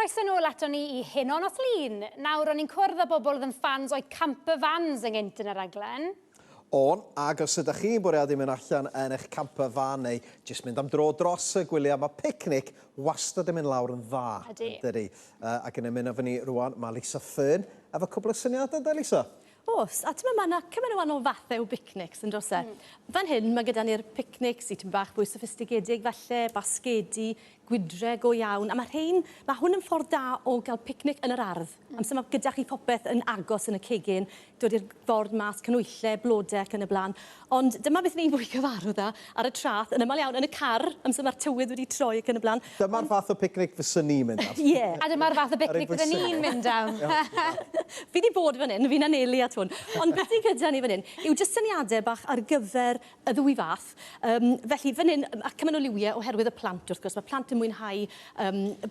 Croeso nôl ato ni I Heno nos Lun. Nawr, o'n i'n cwrdd â bobl oedd yn fans o'i camper vans yng Nghynt yn yr raglen. Ag os ydych chi'n bwriadu mynd allan yn eich camper van neu jyst mynd am dro dros y gwyliau, mae picnic wastad yn mynd lawr yn dda. Ydy. Ac yn ymuno efo ni rwan, mae Lisa Fearn efo cwbl o syniadau, da Lisa? Oes, a ti'n meddwl, mae cymaint o wahanol fathau o picnics yn dros e. Fan hyn, mae gyda ni'r picnics i ti'n bach fwy sophistigedig falle, basgedi, gwydre go iawn. A mae hwn yn ffordd da o gael picnic yn yr ardd. Amser mae gyda chi popeth yn agos yn y cegin, dod i'r ffordd mas, cynwylle, blodau ac yn y blaen. Ond dyma beth ni'n fwy cyfarwydd ar y trath, yn ymal iawn yn y car, amser mae'r tywydd wedi troi ac yn y blaen. Dyma'r fath o picnic fysen ni'n mynd am. Ie. A dyma'r fath o picnic fyddwn ni'n mynd am. Fi wedi bod fan hyn, fi'n anelu at hwn. Ond beth sy'n gyda ni fan hyn, yw jyst syniadau bach ar gyfer y ddwy fath. Felly fan hyn, ac yma nhw liwiau oherwydd y plant, wrth gwrs. Mae plant yn mwynhau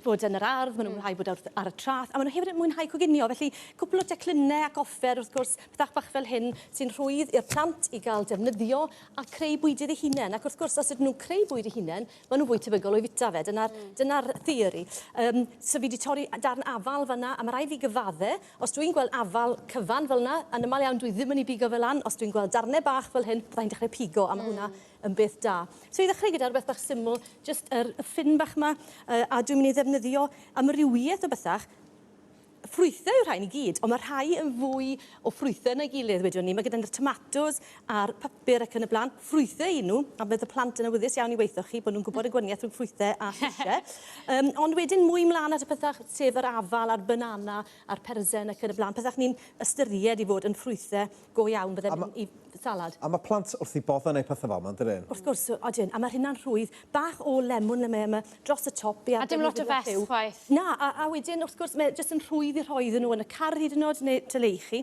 bod yn yr ardd, maen nhw'n mwynhau bod ar y trath, a maen nhw hefyd yn mwynhau coginio. Felly, cwpl o declynau ac offer, wrth gwrs, pethach bach fel hyn sy'n rhwydd i'r plant i gael defnyddio a creu bwydydd eu hunain. Ac wrth gwrs, os ydyn nhw'n creu bwyd eu hunain, maen nhw'n fwy tebygol o'i fita fe. Dyna'r theori. So fi wedi torri darn afal fan'na, a mae rai fi gyfadde. Os dwi'n gweld afal cyfan fel yna, yn ymal iawn dwi ddim yn ei bigo fel lan. Os dwi'n gweld darnau bach fel hyn, byddai'n dechrau pigo, a mae hwnna yn beth da. So i ddechrau gyda'r beth bach syml, jyst yr ffyn bach yma, a dwi'n mynd i ddefnyddio amrywiaeth o bethach. Ffrwythau yw'r rhain I gyd, ond mae rhai yn fwy o ffrwythau yn ei gilydd wedyn ni. Mae gyda'r tomatos a'r papur ac yn y blaen. Ffrwythau I nhw, a bydd y plant yn awyddus iawn I weithio chi, bod nhw'n gwybod y gwaniaeth rhwng ffrwythau a llysiau. Ond wedyn mwy mlaen at y pethach, sef yr afal, a'r banana, a'r persen ac yn y blaen. Pethach ni'n ystyried I fod yn ffrwythau go iawn byddai'n I salad. A mae plant wrth I bodda neu pethau fel yma, dydyn? Wrth gwrs, odyn, a mae hynna'n rhwydd. Bach o lemon yma dros y top. A dim lot o fes chwaith. Na, a wedyn, wrth gwrs, mae jyst yn rhwydd I rhoi iddyn nhw yn y car hyd yn oed neu tyleichi.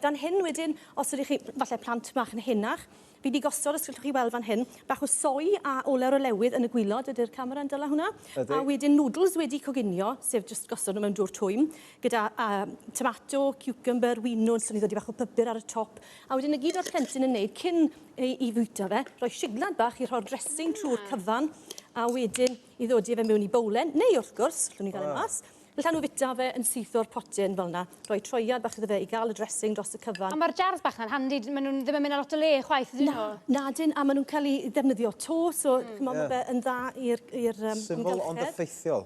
Dan hyn wedyn, os ydych chi, falle plant bach yn hynach, fi wedi gosod, os gallwch chi weld fan hyn, bach o soi a olew olewydd yn y gwylod, ydy'r camera yn dyla hwnna. A wedyn noodles wedi coginio, sef jyst gosod nhw mewn dŵr twym, gyda tomato, cucumber, winwn, so ni ddod I bach o pybyr ar y top. A wedyn y gyd o'r plentyn yn neud cyn I fwyta fe, rhoi siglad bach I rhoi'r dressing trwy'r cyfan, a wedyn I ddod I fe mewn I bowlen, neu wrth gwrs, llwn ni gael ei mas. Felly nhw fita fe yn syth o'r potyn fel yna, rhoi troiad bach iddo fe I gael y dressing dros y cyfan. A mae'r jars bach na'n handi, maen nhw ddim yn mynd â lot o le chwaith, ydyn nhw? Nadyn, a maen nhw'n cael ei ddefnyddio to, so mae fe yn dda i'r ymgylchedd. Syml ond effeithiol.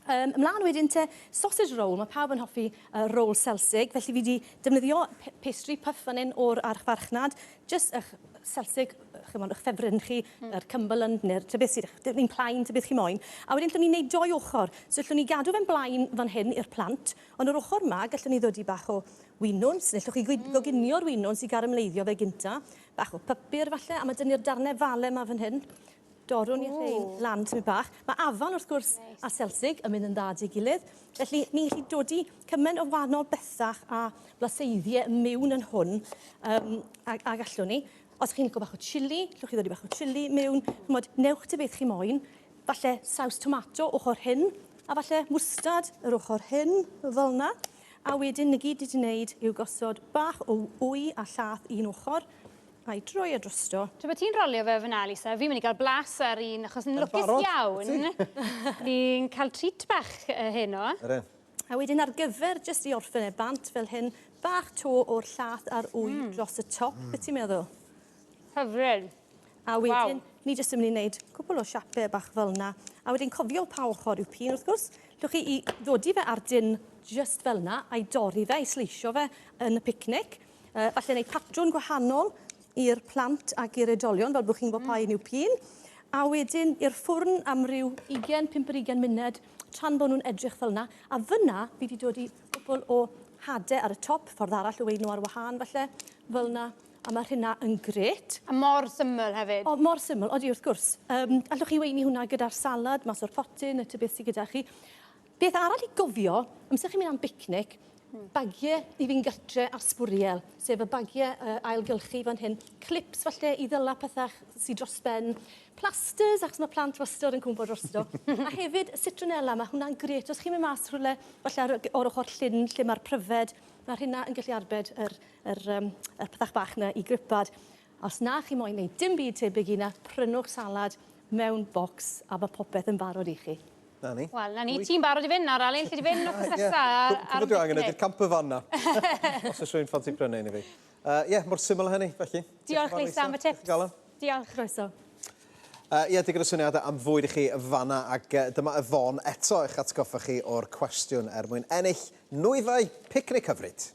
Ymlaen wedyn te, sausage roll, mae pawb yn hoffi roll Celsig, felly fi wedi defnyddio pastry puff fan hyn o'r archfarchnad, jyst eich Celsig, eich ffefryn chi, yr Cumberland, neu'r beth sydd, ni'n plaen, beth chi moyn. A wedyn, llwn ni'n neud doi ochr. So, llwn ni gadw fe'n blaen fan hyn i'r plant, ond yr ochr yma, gallwn ni ddod I bach o winwns, neu llwch chi goginio'r winwns I gael ymleiddio fe gynta, bach o papur falle, a mae dyn ni'r darnau fale yma fan hyn. Dorwn i'r rhain lan tymi bach. Mae afon wrth gwrs a Celsig yn mynd yn dda I gilydd. Felly ni'n gallu dod I cymaint o wahanol bethach a blaseiddiau mewn yn hwn a gallwn ni. Os chi'n licio bach o chili, llwch chi ddod I bach o chili mewn. Newch te beth chi moyn. Falle saws tomato ochr hyn. A falle mwstad yr ochr hyn fel yna. A wedyn ni gyd wedi wneud yw gosod bach o wy a llath un ochr. A'i droi a drosto. Tra bod ti'n rolio fe fyna, Lisa, fi'n mynd I gael blas ar un, achos yn lwcus iawn. Ni'n cael treat bach heno. A wedyn ar gyfer jyst I orffen bant fel hyn, bach to o'r llath a'r wy dros y top. Beth ti'n meddwl? Hyfryd. A wedyn, ni jyst yn mynd I wneud cwbl o siapau bach fel yna. A wedyn cofio pa ochr yw pin, wrth gwrs. Llwch chi I ddodi fe ar dyn jyst fel yna, a'i dorri fe, I sleisio fe yn y picnic. Falle wneud patrwn gwahanol i'r plant ac i'r oedolion, fel bod chi'n gwybod pa un yw pin. A wedyn, i'r ffwrn am ryw 25 munud, tan bod nhw'n edrych fel yna. A fyna, fi wedi dod I gwbl o hadau ar y top, ffordd arall o weid nhw ar wahân, falle, fel yna. A mae hynna yn gret. A mor syml hefyd. O, mor syml, odi wrth gwrs. Allwch chi weini hwnna gyda'r salad, mas o'r potyn, y beth sydd gyda chi. Beth arall I gofio, amser chi'n mynd am bicnic, bagiau I fi'n gytre ar sbwriel, sef y bagiau ailgylchu fan hyn, clips falle I ddyla pethach sydd dros ben, plasters, achos mae plant wastad yn cwmpo drosto. A hefyd citronella, mae hwnna'n gret. Os chi'n mynd mas rhywle, falle o'r ochr llyn, lle mae'r pryfed, mae hynna yn gallu arbed yr pethach bach yna I gripad. Os na chi moyn wneud dim byd tebyg I na, prynwch salad mewn bocs a mae popeth yn barod I chi. Na ni. Wel, na ni, ti'n barod i fynd nawr, Alun, lle di fynd o'r nesaf Cwbl dwi angen ydy'r camper fan na. Os ys rwy'n ffansi prynu ni fi. Mor syml hynny, felly. Diolch, Lisa, am y tips. Diolch. Croeso. Digon o syniadau am fwyd i chi fanna ac dyma y fon eto eich atgoffa chi o'r cwestiwn mwyn ennill nwyddau picnic hyfryd.